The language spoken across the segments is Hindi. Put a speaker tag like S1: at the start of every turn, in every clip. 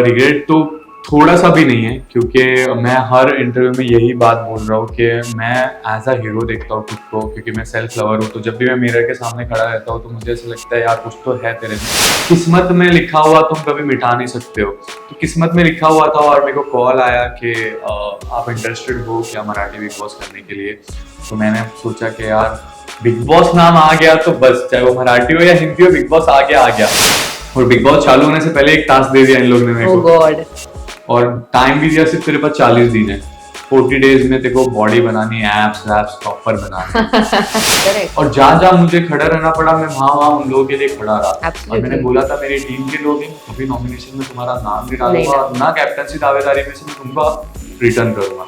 S1: रिग्रेट तो थोड़ा सा भी नहीं है, क्योंकि मैं हर इंटरव्यू में यही बात बोल रहा हूँ कि मैं एज अ हीरो देखता हूँ खुद को, क्योंकि मैं सेल्फ लवर हूँ। तो जब भी मैं मिरर के सामने खड़ा रहता हूँ तो मुझे ऐसा लगता है यार कुछ तो है तेरे में, किस्मत में लिखा हुआ तुम कभी मिटा नहीं सकते हो। तो किस्मत में लिखा हुआ था और मेरे को कॉल आया कि आप इंटरेस्टेड हो क्या मराठी बिग बॉस करने के लिए। तो मैंने सोचा कि यार बिग बॉस नाम आ गया तो बस, चाहे वो मराठी हो या हिंदी हो, बिग बॉस आ गया। और बिग बॉस चालू होने से पहले एक टास्क दे दिया इन लोग ने मेरे
S2: Oh
S1: को,
S2: God.
S1: और टाइम भी दिया सिर्फ तेरे पास 40 दिन है। 40 डेज में तेरे को बॉडी बनानी है, एप्स प्रॉपर बनानी है।
S2: Correct.
S1: और जहाँ जहाँ मुझे खड़ा रहना पड़ा मैं वहाँ उन लोगों के लिए खड़ा रहा। और
S2: Absolutely.
S1: मैंने बोला था मेरी टीम के लोग हैं, कभी नॉमिनेशन में तुम्हारा नाम नहीं डालूंगा,
S2: नहीं
S1: और ना कैप्टनसी दावेदारी में से मैं तुमको रिटर्न करूंगा।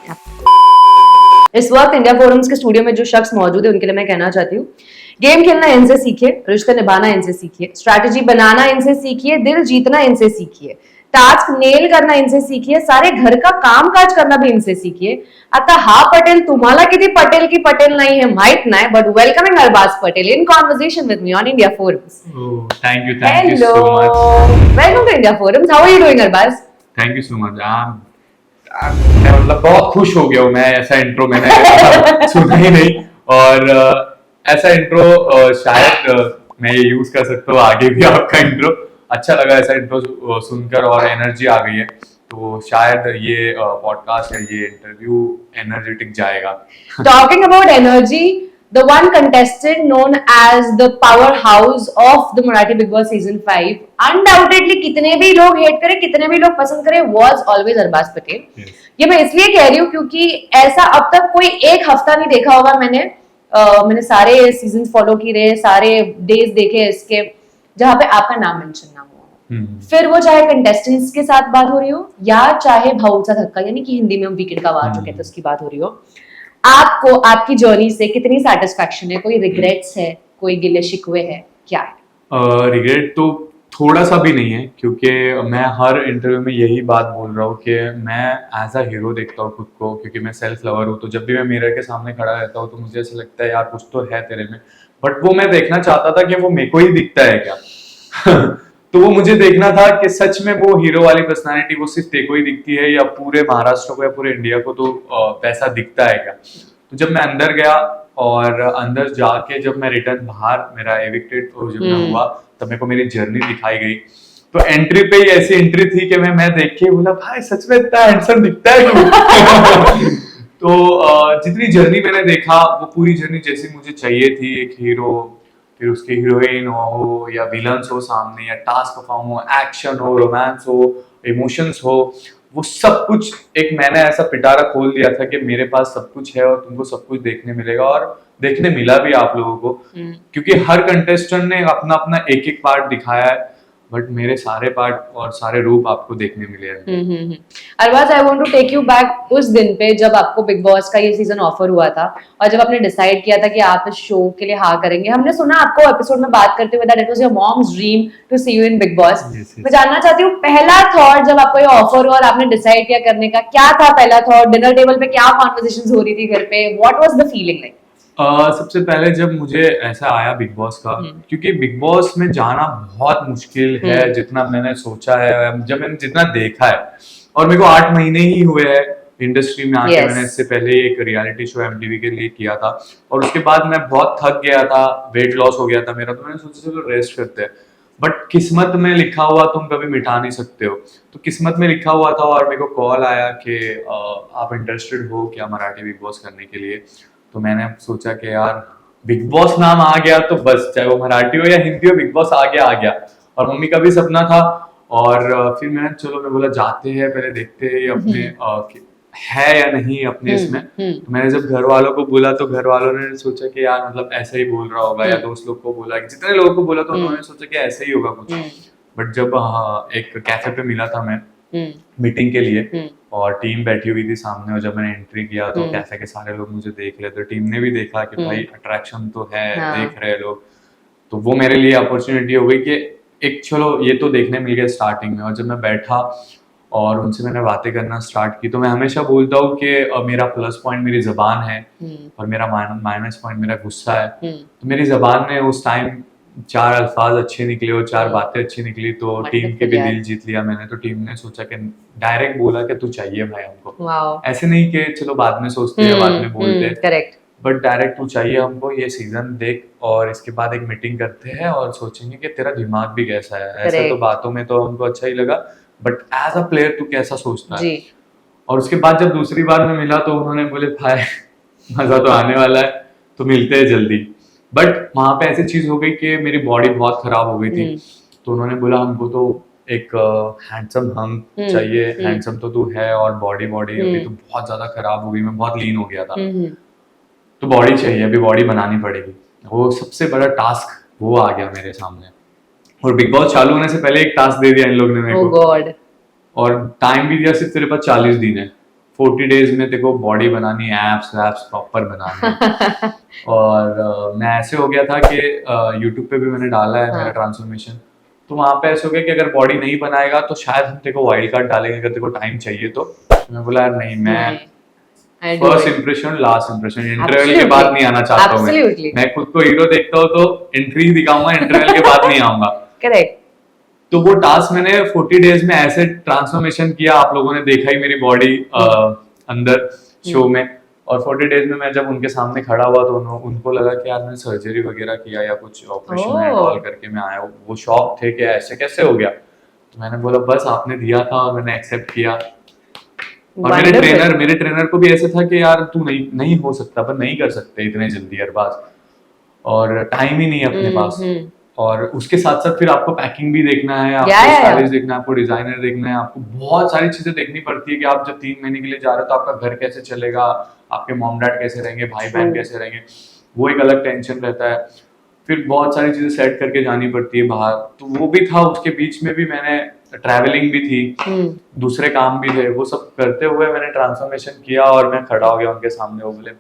S2: इस वक्त इंडिया फोरम्स के स्टूडियो में जो शख्स मौजूद है उनके लिए मैं कहना चाहती हूँ, गेम खेलना इनसे सीखिए, रिश्ते निभाना इनसे सीखिए, स्ट्रैटेजी बनाना इनसे सीखिए, दिल जीतना इनसे सीखिए, टास्क नेल करना इनसे सीखिए, सारे घर का काम काज करना भी इनसे सीखिए. आता हा पटेल तुम्हाला किती पटेल की पटेल नाही हे माहित नाही, but welcoming Arbaz Patel in conversation with me on India Forums.
S1: Thank you so
S2: Hello.
S1: much.
S2: Welcome to India Forums. How are you doing, Arbaz?
S1: Thank you so much. मैं मतलब बहुत खुश हो गया हूँ। मैं ऐसा इंट्रो मैंने सुना ही नहीं, और ऐसा इंट्रो शायद मैं ये यूज कर सकता हूँ आगे भी। आपका इंट्रो अच्छा लगा, ऐसा इंट्रो सुनकर, और एनर्जी आ गई है, तो शायद ये पॉडकास्ट है, ये इंटरव्यू एनर्जेटिक जाएगा।
S2: Talking about energy, the one contestant known as the powerhouse of the Marathi Big Boss season 5, undoubtedly कितने भी लोग हेट करें, कितने भी लोग पसंद करें, was always Arbaaz Patel.
S1: Yes.
S2: ये मैं इसलिए कह रही हूँ क्योंकि ऐसा अब तक कोई एक हफ्ता नहीं देखा होगा मैंने सारे सीजन फॉलो किए रहे, सारे डेज देखे इसके, जहाँ पे आपका नाम मेंशन ना हुआ. फिर वो चाहे कंटेस्टेंट्स के साथ बात हो रही हो या चाहे भाऊचा धक्का, यानी कि हिंदी में हम वीकेंड का वार जो कहते हैं उसकी बात हो रही हो, आपको आपकी जर्नी से कितनी सेटिस्फैक्शन है, कोई रिग्रेट्स है, कोई गिले शिकवे है, क्या है?
S1: रिग्रेट तो थोड़ा सा भी नहीं है, क्योंकि मैं हर इंटरव्यू में यही बात बोल रहा हूँ कि मैं एज अ हीरो देखता हूँ खुद को, क्योंकि मैं सेल्फ लवर हूँ। तो जब भी मैं मिरर के सामने खड़ा रहता हूँ तो मुझे ऐसा लगता है यार कुछ तो है तेरे में, बट वो मैं देखना चाहता था कि वो मेरे को ही दिखता है क्या। तो वो मुझे देखना था कि सच में वो हीरो वाली पर्सनालिटी वो सिर्फ तेरे को ही दिखती है, या पूरे महाराष्ट्र को या पूरे इंडिया को तो वैसा दिखता है क्या। तो जब मैं अंदर गया और अंदर जाके जब मैं रिटर्न बाहर मेरा एविक्टेड जब मैं हुआ, तब मेरे को मेरी जर्नी दिखाई गई। तो एंट्री पे ही ऐसी एंट्री थी कि मैं देख के बोला भाई सच में इतना हैंडसम दिखता है तू। तो जितनी जर्नी मैंने देखा वो पूरी जर्नी जैसी मुझे चाहिए थी, एक हीरो, फिर उसकी हीरोइन हो या विलन्स हो सामने, या टास्क परफॉर्म हो, एक्शन हो, रोमांस हो, इमोशंस हो, वो सब कुछ एक मैंने ऐसा पिटारा खोल दिया था कि मेरे पास सब कुछ है और तुमको सब कुछ देखने मिलेगा, और देखने मिला भी आप लोगों को। क्योंकि हर कंटेस्टेंट ने अपना अपना एक एक पार्ट दिखाया है, बट मेरे सारे पार्ट और सारे रूप आपको देखने मिले हैं।
S2: Arbaz, I want to take you back उस दिन पे जब आपको बिग बॉस का ये सीजन ऑफर हुआ था और जब आपने डिसाइड किया था कि आप इस शो के लिए हाँ करेंगे। हमने सुना आपको एपिसोड में बात करते हुए that it was your mom's dream to see you in Bigg Boss. मैं जानना चाहती हूँ पहला थॉट जब आपको ये ऑफर हुआ और आपने डिसाइड किया करने का, क्या था पहला थॉट? डिनर टेबल पे क्या कॉन्वर्सेशंस हो रही थी घर पे? What was the feeling like?
S1: सबसे पहले जब मुझे ऐसा आया बिग बॉस का, क्योंकि बिग बॉस में जाना बहुत मुश्किल है जितना मैंने सोचा है, जब मैंने जितना देखा है, और मेरे को 8 महीने ही हुए हैं इंडस्ट्री में आके। मैंने इससे पहले एक रियलिटी शो एमटीवी के लिए किया था, और उसके बाद मैं बहुत थक गया था, वेट लॉस हो गया था मेरा, तो मैंने सोचा चलो रेस्ट करते हैं। बट किस्मत में लिखा हुआ तुम कभी मिटा नहीं सकते हो, तो किस्मत में लिखा हुआ था, और मेरे को कॉल आया कि आप इंटरेस्टेड हो क्या मराठी बिग बॉस करने के लिए। तो मैंने सोचा कि यार बिग बॉस नाम आ गया तो बस, चाहे वो मराठी हो या हिंदी हो, बिग बॉस आ गया। और मम्मी का भी सपना था, और फिर मैं बोला जाते हैं, पहले देखते हैं अपने है या नहीं अपने इसमें। तो मैंने जब घर वालों को बोला तो घर वालों ने सोचा कि यार मतलब ऐसा ही बोल रहा होगा, या दोस्त लोग को बोला, जितने लोगों को बोला तो उन्होंने सोचा कि ऐसा ही होगा कुछ। बट जब एक कैफे पे मिला था मैं मीटिंग के लिए, और टीम बैठी हुई थी सामने, और जब मैंने एंट्री किया तो कैफे के सारे लोग मुझे देख रहे थे, टीम ने भी देखा कि भाई अट्रैक्शन तो है, देख रहे लोग। तो वो मेरे लिए अपॉर्चुनिटी हो गई कि एक चलो ये तो देखने मिल गया स्टार्टिंग में। और जब मैं बैठा और उनसे मैंने बातें करना स्टार्ट की, तो मैं हमेशा बोलता हूँ कि मेरा प्लस पॉइंट मेरी जबान है, और मेरा माइनस पॉइंट मेरा गुस्सा है। तो मेरी जबान ने उस टाइम 4 अल्फाज अच्छे निकले और 4 बातें अच्छी निकली तो टीम के
S2: Wonderful
S1: भी
S2: यार।
S1: दिल जीत लिया मैंने। तो टीम ने सोचा कि डायरेक्ट बोला कि तू चाहिए भाई हमको,
S2: वाओ।
S1: ऐसे नहीं कि चलो बाद में सोचते हैं बाद में बोलते हैं,
S2: करेक्ट।
S1: बट डायरेक्ट तू चाहिए हमको, ये सीजन देख और इसके बाद एक मीटिंग करते हैं और सोचेंगे कि तेरा दिमाग भी कैसा है। ऐसे तो
S2: Correct.
S1: बातों में तो हमको अच्छा ही लगा, बट एज अ प्लेयर तू कैसा सोचता है।
S2: जी।
S1: और उसके बाद जब दूसरी बार मैं मिला तो उन्होंने बोले भाई मजा तो आने वाला है, तो मिलते हैं जल्दी। बट वहां पे ऐसी चीज हो गई कि मेरी बॉडी बहुत खराब हो गई थी, तो उन्होंने बोला हमको तो एक हैंडसम हम चाहिए, हैंडसम तो तू है और बॉडी बॉडी अभी तो बहुत ज्यादा खराब हो गई, मैं बहुत लीन हो गया था, तो बॉडी चाहिए, अभी बॉडी बनानी पड़ेगी। वो सबसे बड़ा टास्क वो आ गया मेरे सामने, और बिग बॉस चालू होने से पहले एक टास्क दे दिया इन लोग ने मेरे
S2: Oh
S1: को,
S2: God.
S1: और टाइम भी दिया सिर्फ तेरे पास 40 दिन है, 40 डेज में तेरे को बॉडी बनानी, एप्स वैप्स प्रॉपर बनानी। और मैं ऐसे हो गया था कि यूट्यूब पे भी मैंने डाला है मेरा ट्रांसफॉर्मेशन, तो वहां पे ऐसे हो गया कि अगर बॉडी नहीं बनाएगा तो शायद हम तेरे को वाइल्ड कार्ड डालेंगे अगर तेरे को टाइम चाहिए तो। मैं बोला यार नहीं, मैं first impression last impression, interval के बाद नहीं आना चाहता हूँ मैं खुद को हीरो देखता हूँ तो एंट्री दिखाऊंगा, इंटरवल के बाद नहीं आऊंगा।
S2: करेक्ट।
S1: तो वो टास्क मैंने 40 डेज में ऐसे ट्रांसफॉर्मेशन किया, आप लोगों ने देखा ही मेरी बॉडी अंदर शो में, और 40 डेज में मैं जब उनके सामने खड़ा हुआ तो उनको लगा कि यार मैंने सर्जरी वगैरह किया या कुछ ऑपरेशन एंड ऑल करके मैं आया हूँ। वो शॉक थे कि ऐसे कैसे हो गया, तो मैंने बोला बस आपने दिया था और मैंने एक्सेप्ट किया। और मेरे ट्रेनर को भी ऐसे था कि यार तू नहीं हो सकता, पर नहीं कर सकते इतने जल्दी अरबाज, और टाइम ही नहीं है अपने पास। और उसके साथ साथ फिर आपको पैकिंग भी देखना है, आपको स्टाइलिश देखना है, आपको डिजाइनर देखना है, आपको बहुत सारी चीजें देखनी पड़ती है कि आप जब 3 महीने के लिए जा रहे हो तो आपका घर कैसे चलेगा, आपके मॉम डैड कैसे रहेंगे, भाई बहन कैसे रहेंगे, वो एक अलग टेंशन रहता है। फिर बहुत सारी चीजें सेट करके जानी पड़ती है बाहर, तो वो भी था। उसके बीच में भी मैंने ट्रैवलिंग भी थी, दूसरे काम भी थे, वो सब करते हुए मैंने ट्रांसफॉर्मेशन किया और मैं खड़ा हो गया उनके सामने। वो बोले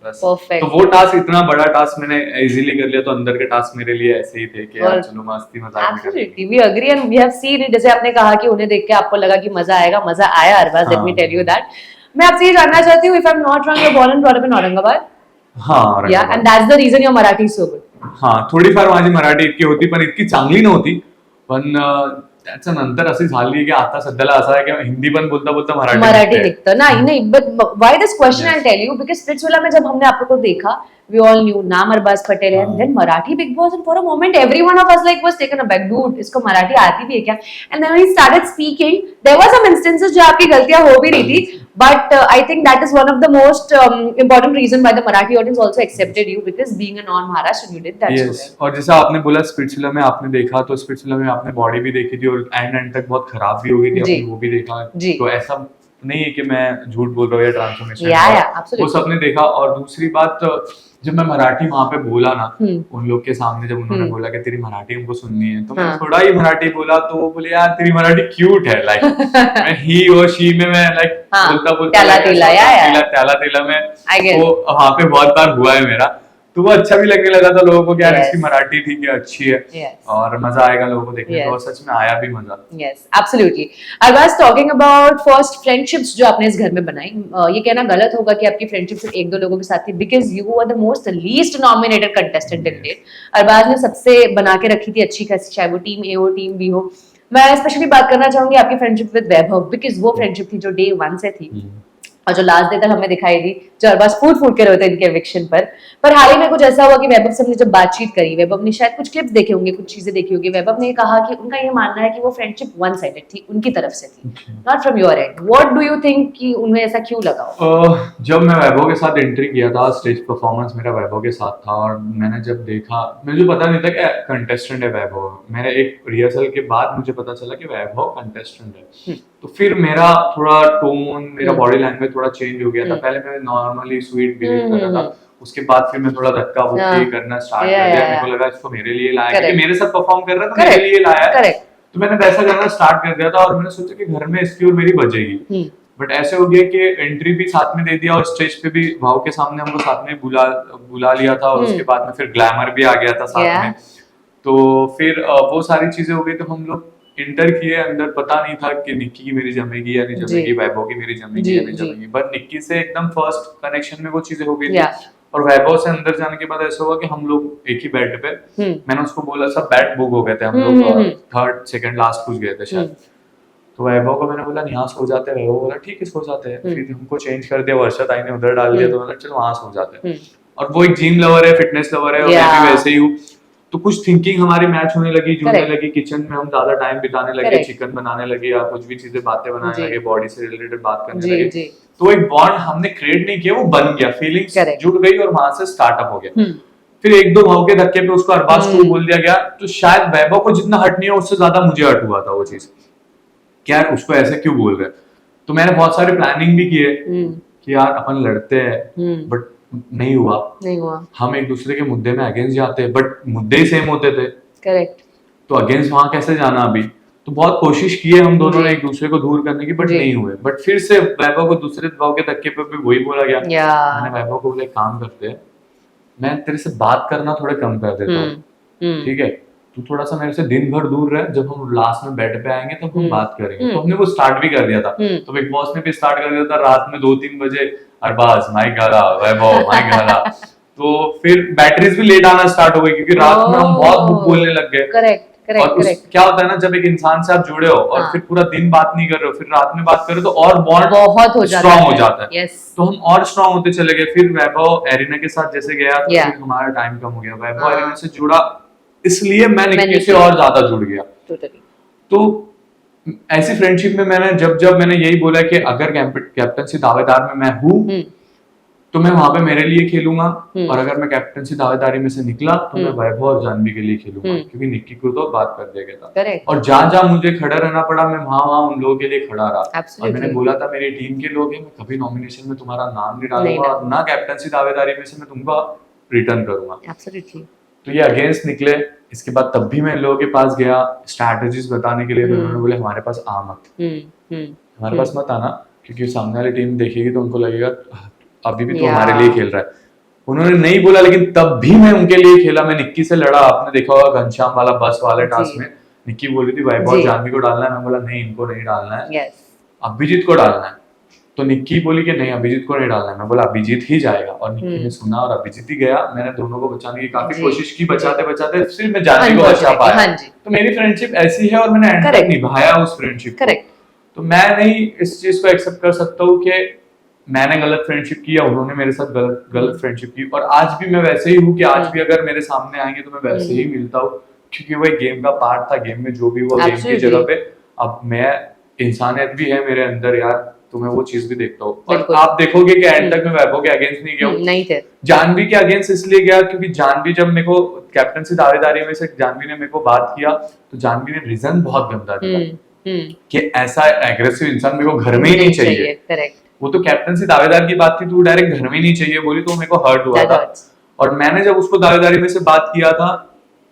S1: बस, तो वो टास्क इतना बड़ा टास्क मैंने इजीली कर लिया। तो अंदर के टास्क मेरे लिए ऐसे ही थे कि यार चलो मस्ती मजाक में कर लेंगे।
S2: Absolutely, we agree and we have seen it. जैसे आपने कहा कि उन्हें देख के आपको लगा कि मजा आएगा, मजा आया Arbaaz, let me tell you that. मैं आपसे ये जानना चाहती हूँ, if I'm not wrong, you're born and brought up in Aurangabad?
S1: हाँ,
S2: Yeah, and that's the reason your Marathi is so good.
S1: हाँ, थोडीफार माझी मराठी इतकी होती पण इतकी चांगली नव्हती, पण त्याच्या नंतर अशी झाली की आता सध्याला असं आहे की हिंदी पण बोलता बोलता
S2: मराठी निघतं नाही, but why this question? I'll tell you, because Splitsvilla में जब हमने आप लोगों को देखा, we all knew नाम अरबाज पटेल है, and then Marathi Big Boss, and for a moment every one of us like was taken aback, dude इसको मराठी आती भी है क्या? And then when he started speaking, there were some instances जो आपकी गलतियां हो भी रही थी, but I think that is one of the most important reason why the Marathi audience also accepted you, because being a non-Maharashtrian you did that so well.
S1: और जैसा आपने बोला स्प्लिट्सविला में आपने देखा, तो स्प्लिट्सविला में आपने बॉडी भी देखी थी और एंड तक बहुत खराब भी हो गई थी, आपने वो भी देखा। तो ऐसा नहीं है कि मैं झूठ बोल रहा हूँ या ट्रांसफॉर्मेशन, वो सबने देखा। और दूसरी बात, जब मैं मराठी वहां पे बोला ना उन लोग के सामने, जब उन्होंने बोला कि तेरी मराठी हमको सुननी है, तो मैंने थोड़ा ही मराठी बोला, तो वो बोले यार तेरी मराठी क्यूट है, लाइक मैं ही और शी में मैं लाइक बोलता
S2: त्याला
S1: तिला में, वो वहां पे बहुत बार हुआ है मेरा, तो वो अच्छा भी लगने लगा था लोगों को कि यार इसकी मराठी ठीक है, अच्छी है, और मजा आएगा लोगों को देखने को, और सच में आया भी मजा।
S2: Yes, absolutely. I was talking about first friendships जो आपने इस घर में बनाई। ये कहना गलत होगा कि आपकी फ्रेंडशिप सिर्फ 1-2 लोगों के साथ थी, because you were the most least nominated contestant till date. Arbaz ने सबसे बना के रखी थी अच्छी खासी, चाहे वो टीम ए हो टीम बी हो। मैं स्पेशली बात करना चाहूंगी आपकी फ्रेंडशिप विद वैभव, बिकॉज वो फ्रेंडशिप थी जो डे 1 से थी और जो लास्ट डे तक हमें दिखाई दी, जो अरबाज फूट के रहे थे इनके एविक्शन पर हाल ही में कुछ ऐसा हुआ कि वैभव से हमने जब बातचीत करी, वैभव ने शायद कुछ क्लिप्स देखे होंगे, कुछ चीजें देखी होंगी, वैभव ने कहा कि उनका ये मानना है कि वो फ्रेंडशिप वन साइडेड थी, उनकी तरफ से थी, not from your and. What do you think कि उन्हें ऐसा क्यों लगा?
S1: जब मैं वैभव के साथ एंट्री किया था, स्टेज परफॉर्मेंस मेरा वैभव के साथ था, और मैंने जब देखा, मुझे पता नहीं था कि कंटेस्टेंट है वैभव। मैंने एक रिहर्सल के बाद मुझे पता चला कि वैभव कंटेस्टेंट है, तो फिर मेरा थोड़ा टोन, मेरा बॉडी लैंग्वेज थोड़ा चेंज हो गया था। पहले मैं नॉर्मली स्वीट बिहेव कर रहा था, उसके बाद फिर मैं थोड़ा धक्का बुक्की करना स्टार्ट कर दिया। मेरे को लगा इसको मेरे लिए लाया, क्योंकि मेरे साथ परफॉर्म कर रहा था, मेरे लिए लाया है, तो मैंने वैसा करना स्टार्ट कर दिया था। और मैंने सोचा कि घर में इसकी और मेरी बजेगी, बट ऐसे हो गया कि एंट्री भी साथ में दे दिया और स्टेज पे भी भाव के सामने हमको साथ में बुला लिया था, और उसके बाद में फिर ग्लैमर भी आ गया था साथ में। तो फिर वो सारी चीजें हो गई, तो हम लोग इंटर किए अंदर। पता नहीं था कि निक्की की मेरी जमेगी या नहीं जमेगी, वैभव की मेरी जमेगी या नहीं जमेगी, बट निक्की से एकदम फर्स्ट कनेक्शन में वो चीजें हो गई थी। और वैभव से अंदर जाने के बाद ऐसा हुआ कि हम लोग एक ही बेड पे, मैंने उसको बोला, सब बेड बुक हो गए थे, हम लोग थर्ड सेकंड लास्ट कुछ गए थे शायद। तो वैभव को मैंने बोला यहाँ सो जाते हैं, वैभव बोला ठीक है सो जाते हैं। फिर हमको चेंज कर दिया, वर्षा ताई ने उधर डाल दिया, तो मैंने चलो वहां सो जाते हैं। और वो एक जिम लवर है, फिटनेस लवर है, और मैं भी वैसे ही हूँ। तो कुछ थिंकिंग हमारी मैच होने लगी, जुड़ने लगी, किचन में हम ज्यादा टाइम बिताने लगे, चिकन बनाने लगे या कुछ भी चीजें बातें बनाने लगे, बॉडी से रिलेटेड बात करने लगे। तो एक बॉन्ड हमने क्रिएट नहीं किया, वो बन गया, फीलिंग्स जुड़ गई और वहां से स्टार्टअप हो गया। फिर एक दो भाव के धक्के पे उसको अरबाज 2 बोल दिया गया, तो शायद वैभव को जितना हट नहीं हो उससे ज्यादा मुझे हट हुआ था वो चीज, क्या यार उसको ऐसे क्यों बोल रहे। तो मैंने बहुत सारे प्लानिंग भी किए कि यार अपन लड़ते हैं, बट नहीं हुआ। हम एक दूसरे के मुद्दे में अगेंस्ट जाते हैं, बट मुद्दे ही सेम होते थे। करेक्ट। तो अगेंस्ट वहां कैसे जाना अभी। तो बहुत कोशिश की है हम दोनों ने एक दूसरे को दूर करने की, बट नहीं हुए। बट फिर से वैभव को दूसरे भाव के धक्के पे भी वही बोला गया। मैंने वैभव को बोला काम करते हैं, मैं तेरे से बात करना थोड़ा कम कर देता हूँ, ठीक है, तू थोड़ा सा मेरे से दिन भर दूर रह, जब हम लास्ट में बेड पे आएंगे तब हम बात करेंगे। तो हमने वो स्टार्ट भी कर दिया था। तो बिग बॉस ने भी स्टार्ट कर दिया था रात में 2-3 बजे, अरबाज माइक गाला, वैभव माइक गाला। तो फिर बैटरीज भी लेट आना स्टार्ट हो गई, क्योंकि रात में हम बहुत बोलने लग गए। करेक्ट। और क्या होता है ना, जब एक इंसान से आप जुड़े हो और फिर पूरा दिन बात नहीं कर रहे हो, फिर रात में बात कर रहे हो, तो और बॉन्ड बहुत स्ट्रॉन्ग हो जाता है। तो हम और स्ट्रॉन्ग होते चले गए। फिर वैभव एरिना के साथ जैसे गया, तो फिर हमारा टाइम कम हो गया। वैभव एरिना से जुड़ा, इसलिए मैं निक्की से और ज्यादा जुड़ गया। तो ऐसी फ्रेंडशिप में मैंने जब मैंने यही बोला कि अगर कैप्टनसी दावेदार में मैं हूँ तो मैं वहां पे मेरे लिए खेलूंगा, और अगर मैं कैप्टनसी दावेदारी में से निकला तो मैं वैभव और जानवी के लिए खेलूंगा, क्योंकि निक्की को तो बात कर दिया गया था। और जहां मुझे खड़ा रहना पड़ा, मैं वहां उन लोगों के लिए खड़ा रहा। और मैंने बोला था मेरी टीम के लोग हैं, मैं कभी नॉमिनेशन में तुम्हारा नाम नहीं डालूंगा, और ना कैप्टनसी दावेदारी में से मैं तुमको रिटर्न करूंगा। तो ये अगेंस्ट निकले। इसके बाद तब भी मैं इन लोगों के पास गया स्ट्रैटेजीज बताने के लिए, तो उन्होंने बोले हमारे पास आ मत, हमारे पास मत आना, क्योंकि सामने वाली टीम देखेगी तो उनको लगेगा अभी भी तो हमारे लिए खेल रहा है। उन्होंने नहीं बोला, लेकिन तब भी मैं उनके लिए खेला। मैं निक्की से लड़ा, आपने देखा होगा घनश्याम वाला बस वाले टास्क में निक्की बोल रही थी वैभव जानवी को डालना है, मैं बोला नहीं इनको नहीं डालना है, अभिजीत को डालना है। तो निक्की बोली कि नहीं अभिजीत को नहीं डालना है, मैं बोला अभिजीत ही जाएगा, और निक्की ने सुना और अभिजीत ही गया। मैंने दोनों को बचाने की काफी कोशिश की, बचाते बचाते सिर्फ मैं जानवी को बचा पाया। तो मेरी फ्रेंडशिप ऐसी है, और मैंने एंड तक निभाया उस फ्रेंडशिप को। तो मैं नहीं इस चीज को एक्सेप्ट कर सकता हूँ कि मैंने गलत फ्रेंडशिप की या उन्होंने मेरे साथ गलत फ्रेंडशिप की। और आज भी मैं वैसे ही हूँ कि आज भी अगर मेरे सामने आएंगे तो मैं वैसे ही मिलता हूँ, क्योंकि वो एक गेम का पार्ट था। गेम में जो भी हुआ गेम की जगह पे, अब मैं इंसानियत भी है मेरे अंदर यार, तो मैं वो चीज भी देखता हूँ। और आप देखोगे कि एंड तक मैं वैभव के अगेंस्ट नहीं गया हूँ, नहीं थे। जानवी के अगेंस्ट इसलिए गया क्योंकि जानवी जब मेरे को कैप्टनसी दावेदारी में से जानवी ने मेरे को बात किया, तो जानवी ने रीजन बहुत गंदा दिया कि ऐसा एग्रेसिव इंसान मेरे को घर में ही नहीं चाहिए। करेक्ट। वो तो कैप्टनसी दावेदार की बात थी, तो डायरेक्ट घर में नहीं चाहिए बोली, तो मेरे को हर्ट हुआ था। और मैंने जब उसको दावेदारी में से बात किया था,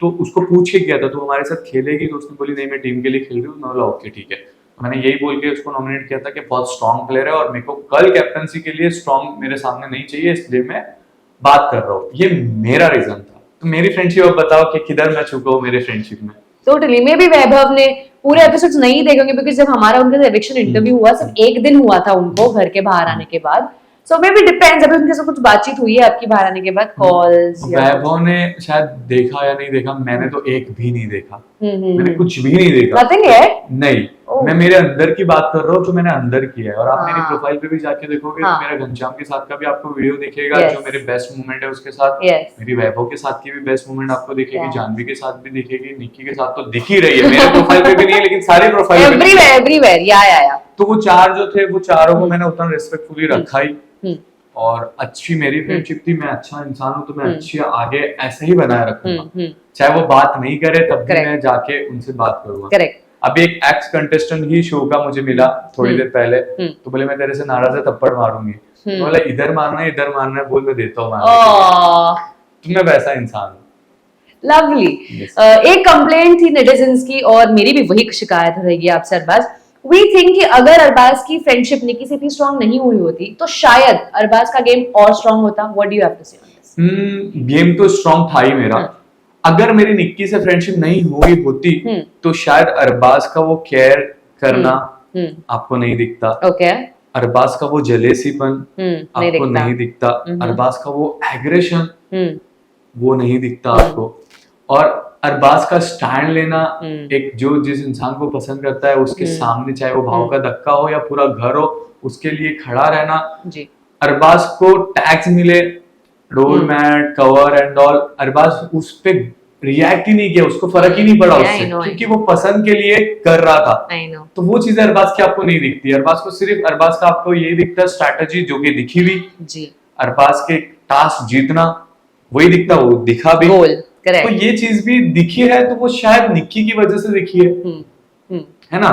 S1: तो उसको पूछ के किया था तो हमारे साथ खेलेगी, तो उसने बोली नहीं मैं टीम के लिए खेल रही हूँ। मैं बोला ओके ठीक है। तो मैंने यही बोल के उसको नॉमिनेट किया था कि बहुत स्ट्रॉन्ग प्लेयर है, और मेरे को कल कैप्टनसी के लिए स्ट्रॉन्ग मेरे सामने नहीं चाहिए, इसलिए मैं बात कर रहा हूँ। ये मेरा रीजन था। तो मेरी फ्रेंडशिप अब बताओ कि किधर मैं चुका हूँ मेरे फ्रेंडशिप में। टोटली। मे भी वैभव ने पूरे एपिसोड्स नहीं देखेंगे, क्योंकि जब हमारा उनका एविक्शन इंटरव्यू हुआ सिर्फ एक दिन हुआ था उनको घर के बाहर आने के बाद। सो मे बी डिपेंड्स, अभी उनके साथ कुछ बातचीत हुई है आपकी बाहर आने के बाद, कॉल्स? वैभव ने शायद देखा या नहीं देखा, मैंने तो एक भी नहीं देखा। मैंने कुछ भी नहीं देखा। नथिंग है? नहीं। मैं मेरे अंदर की बात कर रहा हूँ, जो मैंने अंदर किया है। और आप मेरी प्रोफाइल पे भी जाके देखोगे तो मेरा घनश्याम के साथ का भी आपको वीडियो दिखेगा, जो मेरे बेस्ट मोमेंट है उसके साथ। मेरी वैभव के साथ की भी बेस्ट मोमेंट आपको दिखेगी, जानवी के साथ भी दिखेगी, निक्की के साथ तो दिख ही रही है। मेरे प्रोफाइल पे भी नहीं है, लेकिन सारी प्रोफाइल पे एवरीवेयर या। तो वो चार जो थे, वो चारों को मैंने उतना रिस्पेक्टफुली रखा ही, और अच्छी मेरी फ्रेंडशिप थी। मैं अच्छा इंसान हूँ, तो मैं अच्छी आगे ऐसे ही बनाए रखूंगा, चाहे वो बात नहीं करे तब भी मैं जाके उनसे बात करूंगा। अभी एक एक्स कंटेस्टेंट ही शो का मुझे मिला थोड़ी देर पहले, तो बोले मैं तेरे से नाराज है थप्पड़ मारूंगी। तो बोला इधर मारना है, बोल मैं देता हूँ। तो मैं वैसा इंसान हूँ। लवली। एक कंप्लेंट थी नेटिजन्स की, और मेरी भी वही शिकायत रहेगी आपसे अरबाज। We think कि अगर अरबाज की फ्रेंडशिप निक्की से इतनी स्ट्रॉन्ग नहीं हुई होती, तो शायद अरबाज का गेम और स्ट्रॉन्ग होता। What do you have to say on this? Game तो स्ट्रॉन्ग था ही मेरा। अगर मेरी निक्की से फ्रेंडशिप नहीं हुई होती, तो शायद अरबाज का वो केयर करना आपको नहीं दिखता। अरबाज का वो जेलेसीपन
S2: नहीं
S1: आपको
S2: दिखता।
S1: नहीं दिखता, अरबाज का वो एग्रेशन
S2: हम्म
S1: वो नहीं दिखता आपको, और अरबाज का स्टैंड लेना, एक जो जिस इंसान को पसंद करता है उसके सामने, चाहे वो भाव का धक्का हो या पूरा घर हो, उसके लिए खड़ा रहना।
S2: जी
S1: अरबाज को टैग्स मिले, role mat, cover and all, Arbaz उस पे रिएक्ट ही नहीं किया, उसको फर्क ही नहीं पड़ा
S2: Yeah, I
S1: उससे,
S2: know, I
S1: क्योंकि
S2: know.
S1: वो पसंद के लिए कर रहा था।
S2: I know.
S1: तो वो चीजें अरबाज की आपको नहीं दिखती। अरबाज को सिर्फ अरबाज का आपको ये दिखता है स्ट्रैटेजी, जो कि दिखी भी,
S2: जी
S1: अरबाज के टास्क जीतना वही दिखता, वो दिखा भी।
S2: गोल
S1: तो
S2: करेक्ट।
S1: ये चीज भी दिखी है, तो वो शायद निक्की की वजह से दिखी है ना।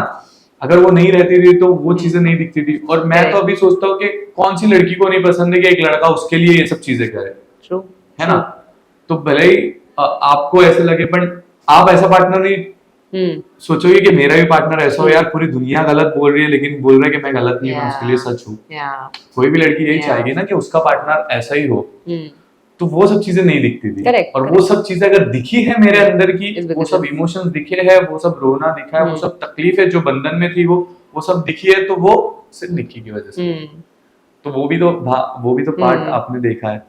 S1: अगर वो नहीं रहती थी तो वो चीजें नहीं दिखती थी। और मैं तो अभी सोचता हूँ कि कौन सी लड़की को नहीं पसंद है कि एक लड़का उसके लिए ये सब चीजें करे,
S2: ट्रू
S1: है ना। तो भले ही आपको ऐसे लगे, पर आप ऐसा पार्टनर नहीं सोचोगे कि मेरा भी पार्टनर ऐसा हो, यार पूरी दुनिया गलत बोल रही है लेकिन बोल रहा है कि मैं गलत नहीं हूँ, मैं उसके लिए सच हूँ। कोई भी लड़की यही चाहेगी ना कि उसका पार्टनर ऐसा ही हो। तो वो सब चीजें नहीं दिखती थी।
S2: Correct,
S1: और वो सब चीजें अगर दिखी है मेरे अंदर की,
S2: It's
S1: वो
S2: because
S1: सब इमोशंस दिखे हैं, वो सब रोना दिखा है, वो सब तकलीफें जो बंधन में थी वो सब दिखी है, तो वो सिर्फ निक्की की वजह से। तो वो भी तो पार्ट आपने देखा है।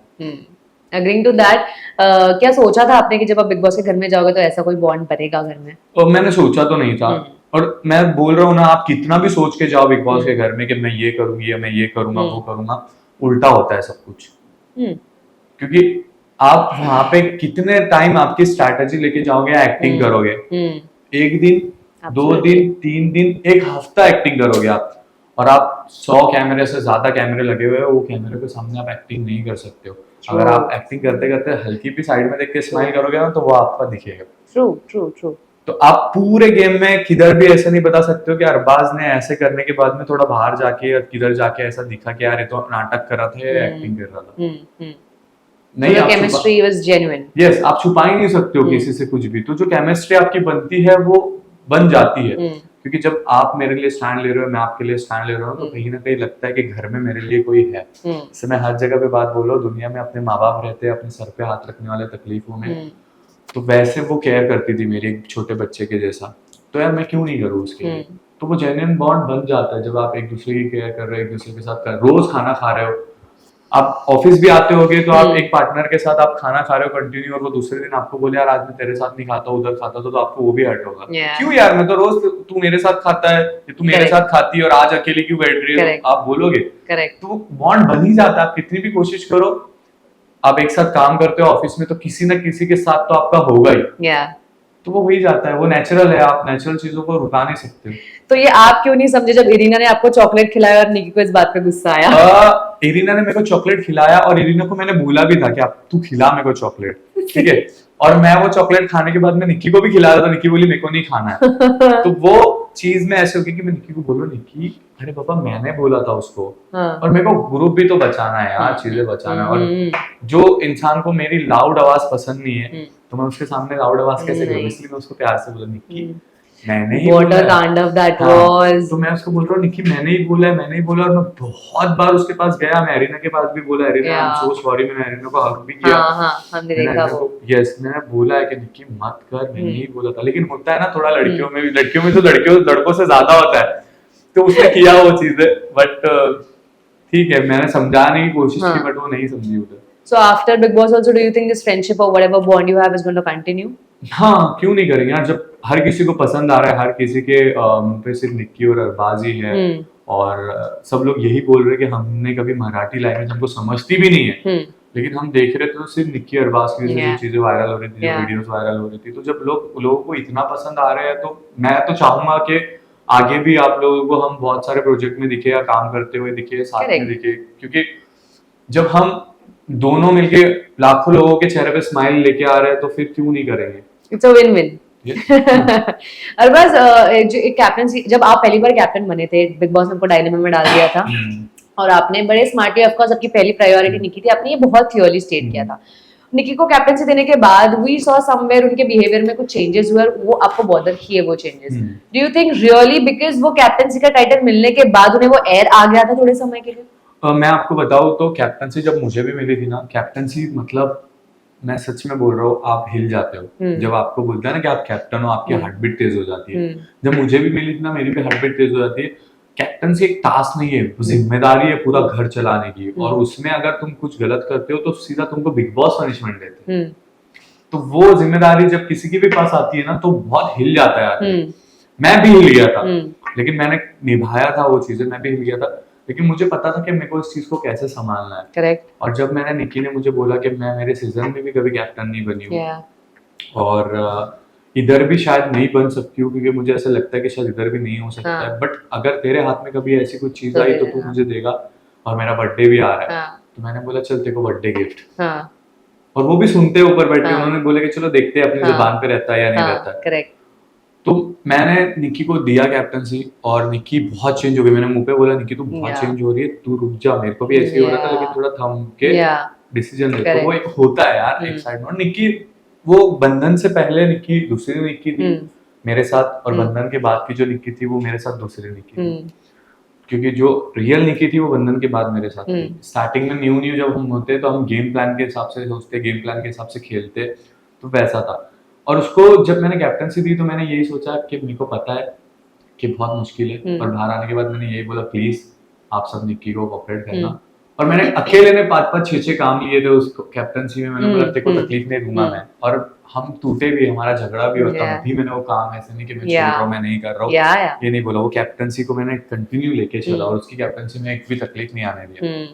S2: अग्रीइंग टू दैट, क्या सोचा था आपने कि जब आप बिग बॉस के घर में जाओगे तो ऐसा कोई बॉन्ड बनेगा घर में?
S1: और मैंने सोचा तो नहीं था। और मैं बोल रहा हूँ ना, आप कितना भी सोच के जाओ बिग बॉस के घर में कि मैं ये करूंगी या मैं ये करूंगा वो करूंगा, उल्टा होता है सब कुछ। क्योंकि आप वहां पे कितने टाइम आपकी स्ट्रैटेजी लेके जाओगे, एक्टिंग करोगे, एक दिन, 2 दिन, 3 दिन, एक हफ्ता एक्टिंग करोगे आप, और आप 100 कैमरे से ज्यादा कैमरे लगे हुए हो, वो कैमरे के सामने आप एक्टिंग नहीं कर सकते हो। अगर आप एक्टिंग करते करते हल्की भी साइड में देख के स्माइल करोगे ना, तो वो आपका दिखेगा।
S2: True true true.
S1: तो आप पूरे गेम में किधर भी ऐसे नहीं बता सकते हो कि अरबाज ने ऐसे करने के बाद में थोड़ा बाहर जाके या किधर जाके ऐसा दिखा कि यार ये तो नाटक कर रहा था या एक्टिंग कर रहा था। नहीं,
S2: So the chemistry was genuine.
S1: Yes, आप छुपा ही नहीं सकते हो किसी से कुछ भी। तो जो केमिस्ट्री आपकी बनती है वो बन जाती है। क्योंकि जब आप मेरे लिए स्टैंड ले रहे हो, मैं आपके लिए स्टैंड ले रहा हूँ, तो कहीं ना कहीं लगता है कि घर में मेरे लिए कोई है। जैसे मैं हर जगह पे बात बोल रहा हूँ, दुनिया में अपने माँ बाप रहते हैं अपने सर पे हाथ रखने वाले तकलीफों में, तो वैसे वो केयर करती थी मेरी एक छोटे बच्चे के जैसा। तो यार मैं क्यों नहीं करूँ उसके लिए। तो वो जेन्युइन बॉन्ड बन जाता है जब आप एक दूसरे की केयर कर रहे हो, एक दूसरे के साथ रोज खाना खा रहे हो। आप ऑफिस भी आते होगे तो आप एक पार्टनर के साथ आप खाना खा रहे हो कंटिन्यू, और वो दूसरे दिन आपको बोले यार आज मैं तेरे साथ नहीं खाता, उधर खाता था, तो आपको वो भी हर्ट होगा। क्यों यार, मैं तो रोज तू मेरे साथ खाता है, तू मेरे साथ खाती है, और आज अकेले क्यों बैठ रही है, आप बोलोगे। तो बॉन्ड बन ही जाता है। आप कितनी भी कोशिश करो, आप एक साथ काम करते हो ऑफिस में, तो किसी ना किसी के साथ तो आपका होगा ही। तो वो हो ही जाता है, वो नेचुरल है, आप नेचुरल चीजों को रुका नहीं सकते।
S2: तो ये आप क्यों नहीं समझे जब इरीना ने आपको चॉकलेट खिलाया और निकी को इस बात पे गुस्सा आया?
S1: इरीना ने मेरे को चॉकलेट खिलाया, और इरीना को मैंने बोला भी था कि आप तू खिला मेरे को चॉकलेट, ठीक है। और मैं वो चॉकलेट खाने के बाद में निक्की को भी खिलाया था, निक्की बोली मेरे को नहीं खाना है। तो वो चीज में ऐसे होगी कि मैं निक्की को बोलूं, निक्की अरे पापा मैंने बोला था उसको, और मेरे को ग्रुप भी तो बचाना है यार, चीजें बचाना है। और जो इंसान को मेरी लाउड आवाज पसंद नहीं है, तो मैं उसके सामने लाउड आवाज कैसे करूँ, इसलिए मैं उसको प्यार से बोला निक्की मैंने ही बोला है। तो मैं उसको बोल रहा हूँ निक्की मैंने ही बोला है, मैंने ही बोला। और मैं बहुत बार उसके पास गया, मैं एरिना के पास भी बोला, arena I am so sorry, मैंने एरिना को हक भी किया।
S2: हमने देखा वो।
S1: यस, मैंने बोला है कि निक्की मत कर, मैंने ही बोला था। लेकिन होता है ना थोड़ा लड़कियों में भी, लड़कियों में तो लड़कों से ज्यादा होता है, तो उसने किया वो चीजें। बट ठीक है, मैंने समझाने की कोशिश की, बट वो नहीं समझी उधर।
S2: So after Big Boss also, do you think this friendship or whatever bond you have is going to continue?
S1: हाँ, क्यों नहीं करेंगे यार, जब हर किसी को पसंद आ रहा है, हर किसी के मुंह पे सिर्फ निक्की और अरबाज ही है, और सब लोग यही बोल रहे हैं कि हमने कभी मराठी लैंग्वेज हमको समझती भी नहीं है, लेकिन हम देख रहे थे तो सिर्फ निक्की अरबाज की जो चीजें वायरल हो रही थी, जो वीडियोस वायरल हो रही थी, तो जब लोगों को इतना पसंद आ रहे हैं, तो मैं तो चाहूंगा कि आगे भी आप लोगों को हम बहुत सारे प्रोजेक्ट में दिखे या काम करते हुए दिखे, साथ में दिखे। क्योंकि जब हम दोनों मिलके लाखों लोगों के चेहरे पे स्माइल लेके आ रहे हैं, तो फिर क्यों नहीं करेंगे।
S2: It's a win win. Arbaz, जो एक कैप्टनसी, जब आप पहली बार कैप्टन बने थे, बिग बॉस ने आपको डायलेमा में डाल दिया था, और आपने बड़े स्मार्टली, ऑफ कोर्स आपकी पहली प्रायोरिटी निकी थी, आपने ये बहुत क्लियरली स्टेट किया था। निकी को कैप्टनसी देने के बाद वी सॉ समवेयर उनके बिहेवियर में कुछ चेंजेस हुए, और वो आपको बॉदर किए वो changes. Do you think really because वो कैप्टनसी का टाइटल मिलने के बाद उन्हें वो एयर आ गया था थोड़े समय के लिए?
S1: मैं आपको बताऊं तो कैप्टनसी जब मुझे भी मिली थी ना, कैप्टनसी मतलब मैं सच में बोल रहा हूँ, आप हिल जाते हो जब आपको बोलता है ना कि आप कैप्टन हो, आपकी हार्ट बीट तेज हो जाती है। जब मुझे भी मिली थी ना, मेरी भी हार्ट बीट तेज हो जाती है, कैप्टनसी एक टास्क नहीं है, वो जिम्मेदारी है पूरा घर चलाने की, और उसमें अगर तुम कुछ गलत करते हो तो सीधा तुमको बिग बॉस पनिशमेंट देते हैं। तो वो जिम्मेदारी जब किसी के भी पास आती है ना तो बहुत हिल जाता है आदमी। मैं भी हिल गया था, लेकिन मैंने निभाया था वो चीजें, मैं भी हिल गया था, लेकिन मुझे पता था कि मेरे को इस चीज को कैसे संभालना है।
S2: करेक्ट।
S1: और जब मैंने निक्की ने मुझे बोला कि मैं मेरे सीजन में भी कभी कैप्टन नहीं बनी हूँ और इधर भी शायद नहीं बन सकती हूँ, क्योंकि मुझे ऐसा लगता है कि शायद इधर भी नहीं हो सकता है, बट अगर तेरे हाथ में कभी ऐसी कोई चीज आई तो तू मुझे देगा, और मेरा बर्थडे भी आ रहा है, तो मैंने बोला चल तेरे को बर्थडे गिफ्ट। और वो भी सुनते ऊपर बैठ के, उन्होंने बोले कि चलो देखते हैं अपनी जुबान पे रहता है या नहीं रहता है।
S2: करेक्ट।
S1: तो मैंने निक्की को दिया कैप्टनसी, और निक्की बहुत चेंज हो गई। मैंने मुंह पे बोला निक्की तू बहुत चेंज हो रही है, तू रुक जा, मेरे को भी ऐसे ही हो रहा था, लेकिन थोड़ा थम के डिसीजन ले। तो वो एक होता है यार एक साइड में। और निक्की वो बंधन से पहले निक्की दूसरी निक्की थी मेरे साथ, और बंधन के बाद की जो निक्की थी वो मेरे साथ दूसरी निक्की थी, क्योंकि जो रियल निक्की थी वो बंधन के बाद मेरे साथ थी। स्टार्टिंग में न्यू जब हम होते तो हम गेम प्लान के हिसाब से सोचते, गेम प्लान के हिसाब से खेलते, तो वैसा था। और उसको जब मैंने कैप्टनसी दी तो मैंने यही सोचा कि मेरे को पता है कि बहुत मुश्किल है, और बाहर आने के बाद मैंने यही बोला प्लीज आप सब निक्की को कोऑपरेट करना। और मैंने अकेले ने 5-5, 6-6 काम लिए थे उस कैप्टनसी में। मैंने बोला तेरे को तकलीफ नहीं दूंगा मैं, और हम टूटे भी, हमारा झगड़ा भी होता, तब भी मैंने वो काम ऐसे नहीं कि मैं छोड़ रहा हूँ, मैं नहीं कर रहा हूँ, ये नहीं बोला। वो कैप्टनसी को मैंने कंटिन्यू लेके चला, और उसकी कैप्टनसी में एक भी तकलीफ नहीं आने दिया।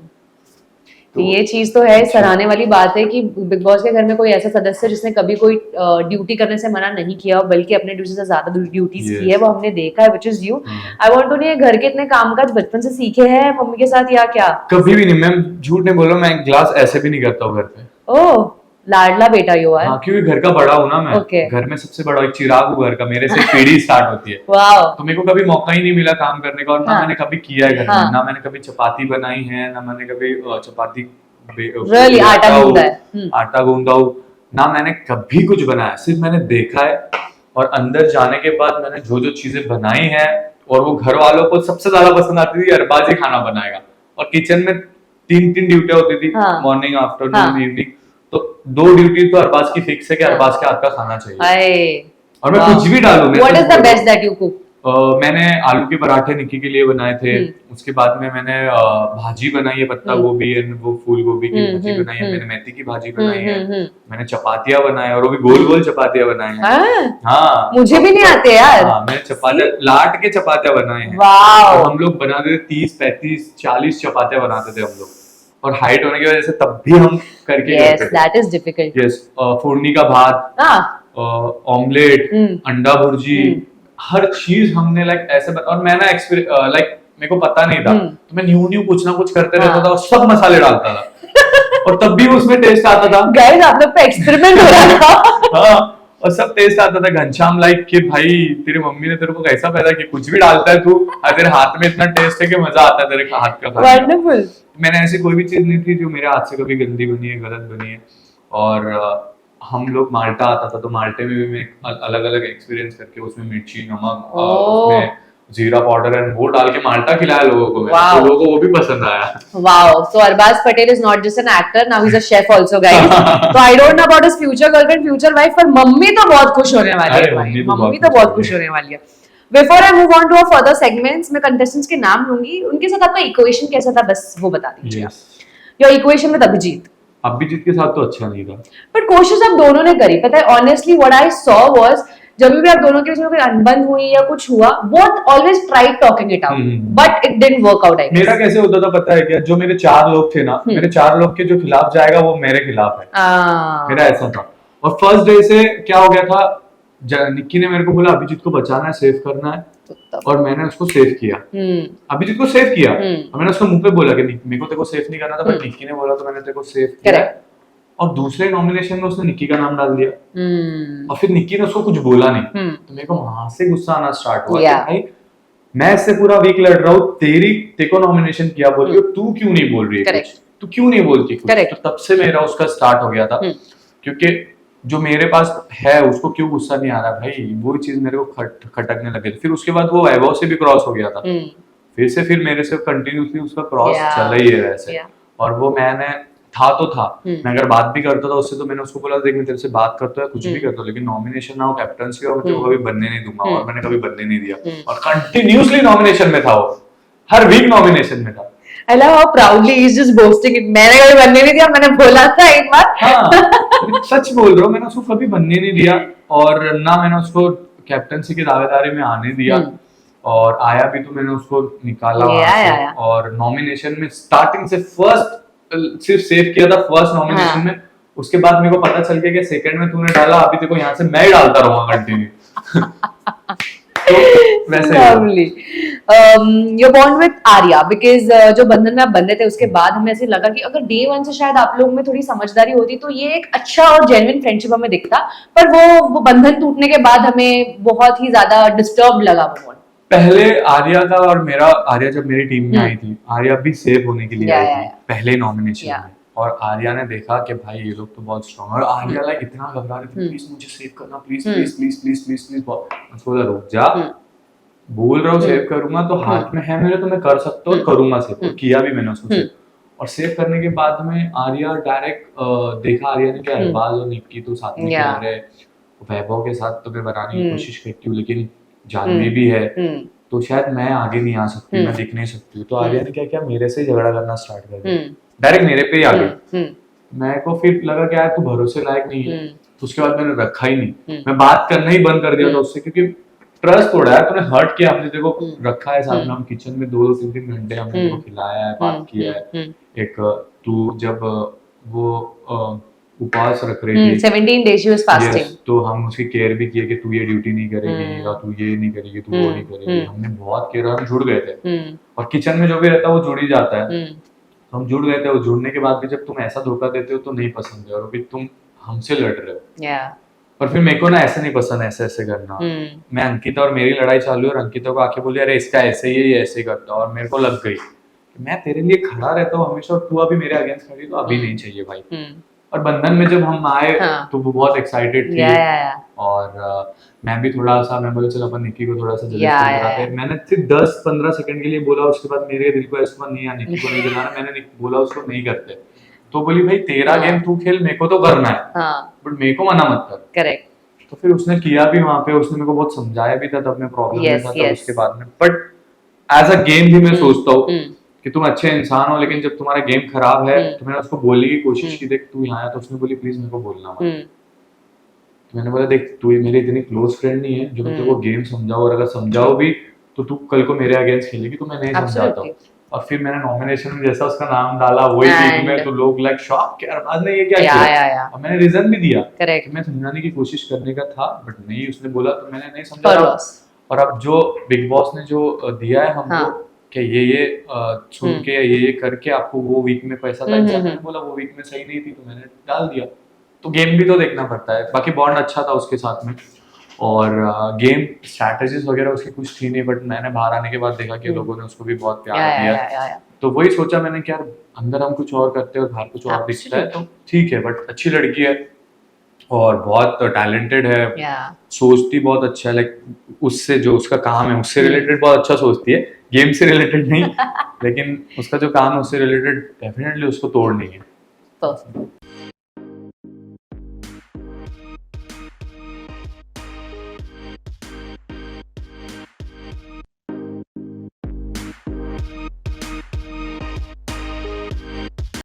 S2: तो ये चीज तो है, सराहने वाली बात है कि बिग बॉस के घर में कोई ऐसा सदस्य जिसने कभी कोई ड्यूटी करने से मना नहीं किया, बल्कि अपने ड्यूटी से ज्यादा ड्यूटीज की है, वो हमने देखा है, which is you. I want to know, ये घर के इतने कामकाज बचपन से सीखे हैं मम्मी के साथ या क्या?
S1: कभी भी नहीं, मैं झूठ नहीं बोल रहा, मैं ग्लास ऐसे भी नहीं करता हूँ घर पे।
S2: ओह, लाडला बेटा यू है।
S1: हाँ, क्योंकि घर का बड़ा हूँ ना मैं। घर में सबसे बड़ा एक चिराग हूँ घर का, मेरे से पीढ़ी स्टार्ट होती है। तो मेरे को कभी मौका ही नहीं मिला काम करने का, और ना मैंने कभी किया है घर में, ना मैंने कभी चपाती बनाई है, ना मैंने कभी चपाती आटा गूंदा हो, ना मैंने कभी कुछ बनाया, सिर्फ मैंने देखा है। और अंदर जाने के बाद मैंने जो जो चीजें बनाई हैं, और वो घर वालों को सबसे ज्यादा पसंद आती थी, अरबाज ही खाना बनाएगा। और किचन में 3-3 ड्यूटियां होती थी, मॉर्निंग, आफ्टरनून, इवनिंग। तो 2 ड्यूटी तो अरबाज की फिक्स है कि अरबाज के हाथ का खाना चाहिए। और मैं कुछ भी डालूं।
S2: What is the best that you cook?
S1: मैंने आलू के पराठे निक्की के लिए बनाए थे। उसके बाद में मैंने भाजी बनाई है, पत्ता गोभी एंड वो फूल गोभी की भाजी बनाई है, मैंने मेथी की भाजी बनाई है, मैंने चपातियां बनाए, और वो भी गोल गोल चपातियां बनाई हैं। हाँ,
S2: मुझे भी नहीं आते यार।
S1: हाँ, मैंने चपातियां लाट के चपातियां बनाए हैं। हम लोग बनाते थे 30, 35, 40 चपातियां बनाते थे हम लोग, और हाइट होने की वजह से तब भी हम करके
S2: yes, that is difficult.
S1: yes, फोड़नी का भात, ऑमलेट, अंडा भुर्जी, हर चीज हमने लाइक ऐसे और मैं ना लाइक मेरे को पता नहीं था, तो मैं न्यू कुछ ना कुछ करते रहता था, और सब मसाले डालता था, और तब भी उसमें टेस्ट आता था।
S2: गाइस, आप लोग का एक्सपेरिमेंट हो रहा था।
S1: हाँ, और सब टेस्ट आता था। घनश्याम लाइक कि भाई तेरी मम्मी ने तेरे को कैसा पैदा किया, कुछ भी डालता है तू, तेरे हाथ में इतना टेस्ट है कि मजा आता है तेरे हाथ का खाने।
S2: वंडरफुल।
S1: मैंने ऐसी कोई भी चीज नहीं थी जो मेरे हाथ से कभी गंदी बनी है, गलत बनी है। और हम लोग माल्टा आता था, तो माल्टे में भी मैं अलग अलग एक्सपीरियंस करके उसमें मिर्ची, नमक, उसमें जीरा पाउडर एंड वो डाल के माल्टा खिलाया लोगों को। तो लोगों को वो भी पसंद आया।
S2: Wow, so Arbaaz Patel is not just an actor, now he is a chef also guys. तो I don't know about his future girlfriend, future wife, पर मम्मी तो बहुत खुश होने वाली है। मम्मी तो बहुत खुश होने वाली है। Before I move on to our further segments, मैं contestants के नाम लूंगी, उनके साथ आपका इक्वेशन कैसा था, बस वो बता दीजिए। Your equation with Abhijeet.
S1: Abhijeet के साथ तो अच्छा नहीं था,
S2: बट कोशिश आप दोनों ने करी। पता है, honestly what I saw was, जब भी आप दोनों के बीच में कोई अनबन हुई या कुछ हुआ, both always tried talking it out, but it didn't work out.
S1: मेरा कैसे होता था पता है क्या? जो मेरे 4 लोग थे ना, मेरे 4 लोग के जो खिलाफ जाएगा वो मेरे खिलाफ है। मेरा ऐसा था। और फर्स्ट डे से क्या हो गया था, निक्की ने मेरे को बोला अभिजीत को बचाना है, सेव करना है, और मैंने उसको सेव किया। अभिजीत को सेव किया, और मैंने उसको मुंह पे बोला कि मेरे को तेरे को सेव नहीं करना था, बट निक्की ने बोला तो मैंने तेरे को सेव किया। और दूसरे नॉमिनेशन में उसने निक्की का नाम डाल दिया, और फिर निक्की ने उसको कुछ बोला नहीं, तो मेरे को वहां से गुस्सा आना स्टार्ट हुआ कि भाई मैं इससे पूरा वीक लड़ रहा हूँ, तेरे को नॉमिनेशन किया बोल रही हो, तू क्यों नहीं बोल रही है कुछ, तू क्यों नहीं बोलती कुछ। तो तब से मेरा उसका स्टार्ट हो गया था, क्योंकि जो मेरे पास है उसको क्यों गुस्सा नहीं आ रहा भाई, वो चीज मेरे को खटकने लगे। फिर उसके बाद वो वैभव से भी क्रॉस हो गया था, फिर मेरे से कंटिन्यूसली उसका क्रॉस चल ही है वैसे। और वो मैंने मैं अगर बात भी करता था उससे, तो मैंने उसको बोला देख मैं तेरे से बात करता है, कुछ भी करता हूँ, लेकिन नॉमिनेशन ना हो, कैप्टनसी हो, मैं तेरे को कभी बनने नहीं दूंगा, और मैंने कभी बनने नहीं दिया, और कंटिन्यूसली नॉमिनेशन में था वो। हर वीक नॉमिनेशन में था।
S2: I love how proudly he's just boasting it. मैंने कभी बनने नहीं दिया, मैंने बोला था एक बार।
S1: हाँ सच बोल रहा हूँ, मैंने उसको कभी बनने नहीं दिया और ना मैंने उसको कैप्टनसी की दावेदारी में आने दिया। और आया भी तो मैंने उसको निकाला वहां से। और नॉमिनेशन में स्टार्टिंग से फर्स्ट सिर्फ सेव किया था फर्स्ट नॉमिनेशन में। उसके बाद मेरे को पता चल गया कि सेकंड में तूने डाला, अभी देखो यहाँ से मैं ही डालता रहूंगा कंटिन्यू। तो वैसे
S2: Lovely. Your bond with Arya, because जो बंधन में आप बंधे थे उसके बाद हमें ऐसे लगा कि अगर डे वन से शायद आप लोग में थोड़ी समझदारी होती तो ये एक अच्छा और जेन्युइन फ्रेंडशिप हमें दिखता, पर वो बंधन टूटने के बाद हमें बहुत ही ज्यादा डिस्टर्ब लगा वो बॉन्ड।
S1: पहले आर्या का और मेरा, आर्या जब मेरी टीम में आई थी, आर्या भी सेव होने के लिए आई थी पहले नॉमिनेशन में। और आर्या ने देखा कि भाई ये लोग तो बहुत स्ट्रांग है, और आर्या लाइक इतना घबरा रही थी, प्लीज मुझे सेव करना, please please please please please please. उसको बोला रुक जा, बोल रहा हूँ सेव करूंगा तो हाथ में है मेरे, तो मैं कर सकता हूँ, करूंगा सेव। और किया भी मैंने उसको सेव। और सेव करने के बाद में आर्या डायरेक्ट देखा, आर्या ने क्या अरबाज और निक्की तो साथ में खेल रहे, वैभव के साथ तो मैं बनाने की कोशिश करती हूँ, लेकिन जानवी भी है तो शायद मैं आगे नहीं आ सकती, मैं दिख नहीं सकती। तो आर्या ने क्या किया, मेरे से झगड़ा करना स्टार्ट कर दिया, डायरेक्ट मेरे पे ही आ गई। मेरे को फिर लगा कि यार तू भरोसे लायक नहीं है, तो उसके बाद मैंने रखा ही नहीं, मैं बात करना ही बंद कर दिया था उससे, क्योंकि ट्रस्ट तोड़ा है, तूने हर्ट किया, हमने देखो रखा है साथ में, हम किचन में 2-3 घंटे हमने उनको खिलाया है, बात किया है। एक तू जब वो उपवास रख रही थी
S2: 17 days she was fasting,
S1: तो हम उसकी केयर भी किए कि तू ये ड्यूटी नहीं करेगी, या तू ये नहीं करेगी, तू वो नहीं करेगी, हमने बहुत केयर, हम जुड़ गए थे। और किचन में जो भी रहता है वो जुड़ ही जाता है, हम जुड़ गए थे। और जुड़ने के बाद भी जब तुम ऐसा धोखा देते हो तो नहीं पसंद है, और फिर तुम हमसे लड़ रहे हो। और फिर मेरे को ना ऐसे नहीं पसंद, ऐसे ऐसे करना। मैं अंकिता और मेरी लड़ाई चालू है, और अंकिता को आके बोली अरे इसका ऐसे ही है, ये ऐसे करता, और मेरे को लग गई मैं तेरे लिए खड़ा रहता हूँ हमेशा, और तू अभी मेरे अगेंस्ट खड़ी, तो अभी नहीं चाहिए भाई। और बंधन में जब हम आए तो वो बहुत एक्साइटेड थी, और मैं भी थोड़ा सा, मैं बोला चल अपन निक्की को थोड़ा सा जल्दी कराते हैं। मैंने सिर्फ 10-15 सेकंड के लिए बोला, उसके बाद मेरे दिल को ऐसा नहीं है निक्की को नहीं जलाना, मैंने बोला उसको नहीं करते। तो बोली भाई तेरा गेम तू खेल, मेरे को तो करना है, बट मेरे को मना मत कर।
S2: करेक्ट।
S1: तो फिर उसने किया भी वहां पे, उसने मेरे को बहुत समझाया भी था, तब मैं प्रॉब्लम में था तब उसके बाद में। बट एज अ गेम भी मैं सोचता हूँ कि तुम अच्छे इंसान हो, लेकिन जब तुम्हारा गेम खराब है तो मैंने उसको बोलने की कोशिश की, देख तू यहाँ आया, तो उसने बोली प्लीज मेरे को बोलना मत। तो मैंने बोला देख तू मेरी इतनी क्लोज फ्रेंड नहीं है जो मैं तेरे को गेम समझाऊं, और अगर समझाओ भी तो तू कल को मेरे अगेंस्ट खेलेगी, तो मैं नहीं समझाता हूँ। और फिर मैंने नॉमिनेशन में जैसा उसका नाम डाला वही वीक में, तो लोग लाइक शॉक कि अरबाज ने ये क्या किया। और मैंने रीजन भी दिया कि मैं समझाने की कोशिश करने का था, बट नहीं उसने बोला, तो मैंने नहीं समझा। और अब जो बिग बॉस ने जो दिया है हमको कि ये सुन के ये करके आपको वो वीक में पैसा था, मैंने बोला वो वीक में सही नहीं थी तो मैंने डाल दिया। तो गेम भी तो देखना पड़ता है। बाकी बॉन्ड अच्छा था उसके साथ में, और गेम स्ट्रैटेजीज वगैरह उसकी कुछ थी नहीं, बट मैंने बाहर आने के बाद देखा कि लोगों ने उसको भी बहुत प्यार दिया। तो वही सोचा मैंने कि यार अंदर हम कुछ और करते हैं और बाहर कुछ और दिखता है, तो ठीक है। बट अच्छी लड़की है और बहुत टैलेंटेड है, सोचती बहुत अच्छा है, लाइक उससे जो उसका काम है उससे रिलेटेड बहुत अच्छा सोचती है, गेम से रिलेटेड नहीं लेकिन उसका जो काम है उससे रिलेटेड डेफिनेटली उसको तोड़ नहीं है।